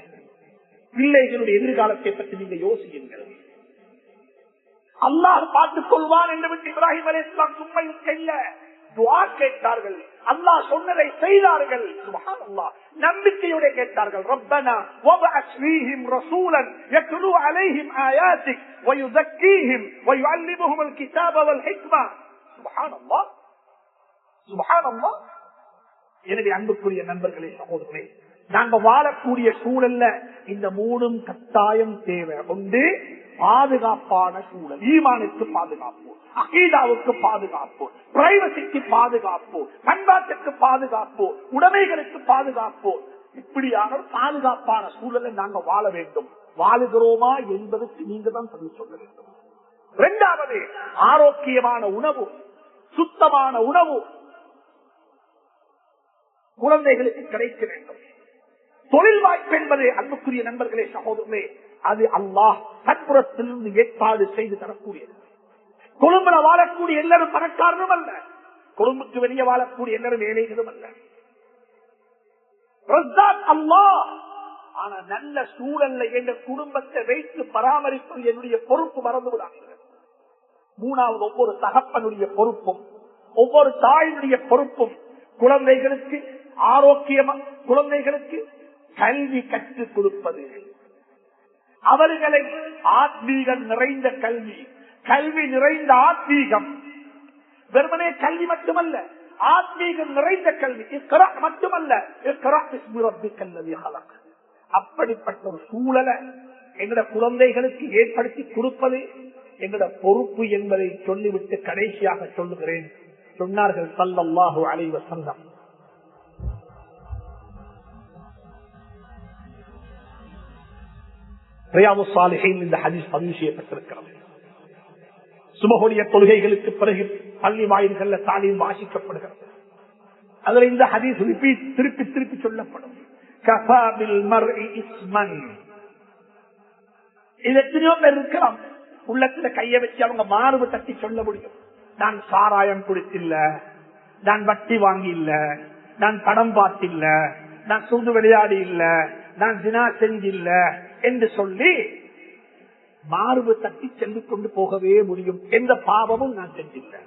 பிள்ளைகளுடைய எதிர்காலத்தை பற்றி நீங்க யோசியுங்கள். அல்லாஹ் பார்த்துக் கொள்வான் என்று விட்டு இப்ராஹிம் அலைஹிஸ்ஸலாம் சும்மா இல்ல, துஆ கேட்டார்கள், அல்லாஹ் சொன்னதை செய்தார்கள். சுப்ஹானல்லாஹ், நம்பிக்கையோட கேட்டார்கள். ரப்பனா வபஅஸ் ஃபீஹிம் ரசூலன் யத்லூ அலைஹிம் ஆயாத்திக் வயுஸக்கீஹிம் வயுஅல்லிமுஹுல் கிதாப வல் ஹிக்மா. சுப்ஹானல்லாஹ், சுப்ஹானல்லாஹ். எனவே அன்புக்குரிய நண்பர்களே, சகோதரர்களே, நாங்க வாழக்கூடிய சூழல்ல இந்த 3 கட்டாயம் தேவை. ஒன்று, பாதுகாப்பான சூழல், ஈமானுக்கு பாதுகாப்பு, அகீதாவுக்கு பாதுகாப்பு, பிரைவசிக்கு பாதுகாப்பு, பண்பாட்டுக்கு பாதுகாப்பு, உடைமைகளுக்கு பாதுகாப்பு. இப்படியான பாதுகாப்பான சூழலை நாங்க வாழ வேண்டும். வாழுகிறோமா என்பதற்கு நீங்க தான் சொல்ல வேண்டும். 2வது, ஆரோக்கியமான உணவு, சுத்தமான உணவு குழந்தைகளுக்கு கிடைக்க வேண்டும். தொழில் வாய்ப்பு என்பது அன்புக்குரிய நண்பர்களே, சகோதரர்களே, அது அல்லாஹ் சற்புறத்திலிருந்து ஏற்பாடு செய்து தரக்கூடியது. கொழும்புல வாழக்கூடிய எல்லாரும் பணக்காரரும் அல்ல, கொழும்புக்கு வெளியே வாழக்கூடிய எல்லாரும் ஏழைகளும் அல்ல. அல்லாஹ், ஆனா நல்ல சூழல்ல என்ற குடும்பத்தை வைத்து பராமரிப்பது என்னுடைய பொறுப்பு, மறந்து விடாதீர்கள். 3வது, ஒவ்வொரு தகப்பனுடைய பொறுப்பும், ஒவ்வொரு தாயினுடைய பொறுப்பும் குழந்தைகளுக்கு ஆரோக்கியமா, குழந்தைகளுக்கு கல்வி கற்றுக் கொடுப்பது, அவர்களை ஆத்மீகம் நிறைந்த கல்வி, கல்வி நிறைந்த ஆத்மீகம், வெறுமனே கல்வி மட்டுமல்ல, ஆத்மீகம் நிறைந்த கல்வி, இக்ரா மட்டுமல்ல, இக்ரா பிஸ்மி ரப்பிக்கல் லதீ ஹலக். அப்படிப்பட்ட ஒரு சூழலை எங்கட குழந்தைகளுக்கு ஏற்படுத்தி கொடுப்பது எங்கட பொறுப்பு என்பதை சொல்லிவிட்டு கடைசியாக சொல்லுகிறேன். சொன்னார்கள் ஸல்லல்லாஹு அலைஹி வஸல்லம், ரியாதுஸ் ஸாலிஹீன் இந்த ஹதீஸ் பதிவு செய்யப்பட்டிருக்கிறது. சுபஹுடைய தொழுகைகளுக்கு பிறகு பள்ளி வாயில்கள்ல தாலீம் வாசிக்கப்படுகிறது. அதுல இந்த ஹதீஸ் திருப்பி திருப்பி சொல்லப்படும். கஃபா பில் மர்இ இஸ்மன். இது எத்தனையோ பேர் இருக்கலாம், உள்ளத்துல கைய வச்சு அவங்க மார்பு தட்டி சொல்ல முடியும், நான் சாராயம் குடிச்சில்ல, நான் வட்டி வாங்கி இல்ல, நான் படம் பார்த்தில்ல, நான் சூது விளையாடி இல்ல, நான் தினா செஞ்சில்ல என்று சொல்லி மார்பு தட்டி செல்லிக் கொண்டு போகவே முடியும். எந்த பாவமும் நான் செஞ்சில்லை.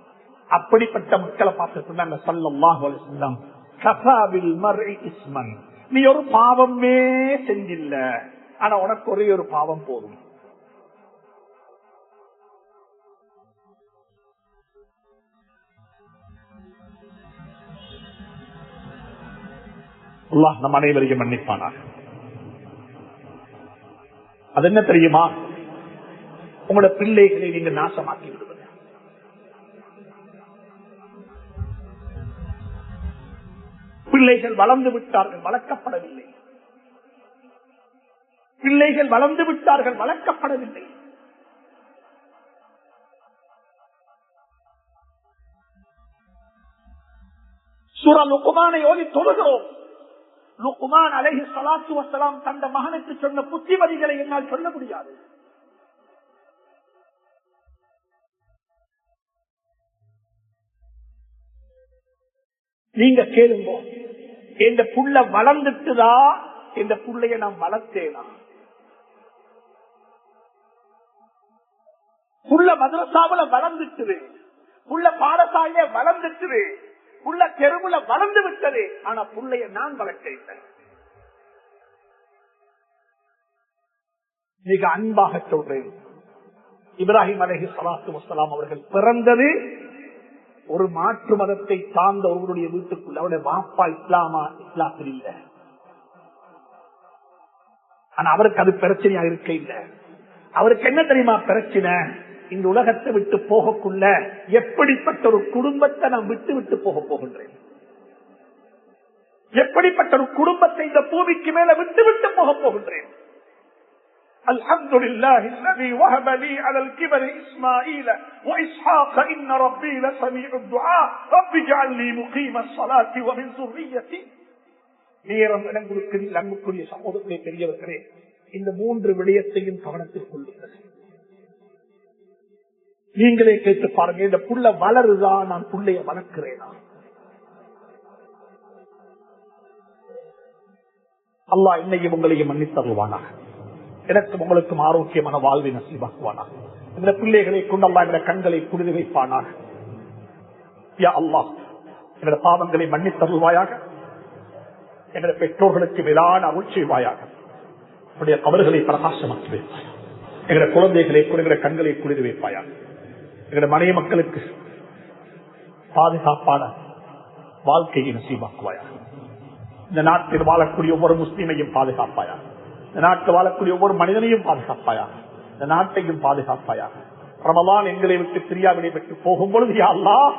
அப்படிப்பட்ட மக்களை பார்த்து சொன்னாங்க ஸல்லல்லாஹு அலைஹி வஸல்லம், கஃபா பில் மர்இ இஸ்மன். நீ ஒரு பாவமே செஞ்சில்ல, ஆனா உனக்கு ஒரே ஒரு பாவம் போதும். அல்லாஹ் நம் அனைவரையும் மன்னிப்பானாக. அது என்ன தெரியுமா? உங்களோட பிள்ளைகளை நீங்க நாசமாக்கி விடுவது. பிள்ளைகள் வளர்ந்து விட்டார்கள், வளர்க்கப்படவில்லை. பிள்ளைகள் வளர்ந்து விட்டார்கள், வளர்க்கப்படவில்லை. சூரா லுக்மானை ஓதி தொழுகிறோம். லுக்மான் அலைஹி ஸலாத்து வஸ்ஸலாம் தந்த மகனுக்கு சொன்ன புத்திமதிகளை என்னால் சொல்ல முடியாது. நீங்க கேளுங்க, இந்த புள்ள வளர்ந்துட்டுதா, இந்த புள்ளைய நான் வளர்த்தேனா? புள்ள மதரசாவுல வளர்ந்துட்டு, புள்ள பாடசாலையில வளர்ந்துட்டு, புள்ள தெருவுல வளர்ந்து விட்டது, ஆனா புள்ளைய நான் வளர்த்தேன். மிக அன்பாக சொல்றேன், இப்ராஹிம் அலைஹி ஸலாத்து வஸ்ஸலாம் அவர்கள் பிறந்தது ஒரு மாற்று மதத்தை சார்ந்த ஒருவருடைய வீட்டுக்குள்ள. அவருடைய வாப்பா இஸ்லாத்தில் இல்லை, ஆனா அவருக்கு அது பிரச்சனையா இருக்க இல்லை. அவருக்கு என்ன தெரியுமா பிரச்சனை? இந்த உலகத்தை விட்டு போகக்குள்ள எப்படிப்பட்ட ஒரு குடும்பத்தை நான் விட்டு விட்டு போக போகின்றேன், எப்படிப்பட்ட ஒரு குடும்பத்தை இந்த பூமிக்கு மேல விட்டு விட்டு போக போகின்றேன். அல்ஹம்துலில்லாஹி அல்லதி வஹப லீ அலல் கிபரி இஸ்மாஈல வ இஸ்ஹாக இன்ன ரப்பீ லஸமீஉத் துஆ ரப்பி ஜஅல்னி முகீமஸ் ஸலாத்தி வ மின் ذُرِّيَّتِي. நேரம் இடங்களுக்குரிய அன்புக்குரிய சகோதரர்களே, பெரியவர்களே, இந்த 3 விடயத்தையும் கவனத்தில் கொள்ளுங்கள். நீங்களே கேட்டு பாருங்க, இந்த புள்ள வளருதா, நான் புள்ளைய வளர்க்கிறேனா? அல்லாஹ் என்னையும் உங்களையும் மன்னித்தருவானாக, எனக்கும் உங்களுக்கும் ஆரோக்கியமான வாழ்வை நசீபாக்குவானாக. இந்த பிள்ளைகளை கொண்டு அல்லாஹ் என்ற கண்களை குளிர் வைப்பானாக. யா அல்லாஹ், என்ற பாவங்களை மன்னித்தருவாயாக, என்ற பெற்றோர்களுக்கு மேலான அருள் செய்வாயாக, உடைய கபர்களை பிரகாசமாக்கி வைப்பாய், எங்களுடைய குழந்தைகளை குளிர்கிற கண்களை குளிர் வைப்பாயாக, எங்களுடைய மனைவி மக்களுக்கு பாதுகாப்பான வாழ்க்கையை நசீபாக்குவாயாக. இந்த நாட்டில் வாழக்கூடிய ஒவ்வொரு முஸ்லீமையும் பாதுகாப்பாயாக, இந்த நாட்டில் வாழக்கூடிய ஒவ்வொரு மனிதனையும் பாதுகாப்பாயாக, இந்த நாட்டையும் பாதுகாப்பாயாக. ரமலான் எங்களை விட்டு பிரியாவினை விட்டு போகும் பொழுது யா அல்லாஹ்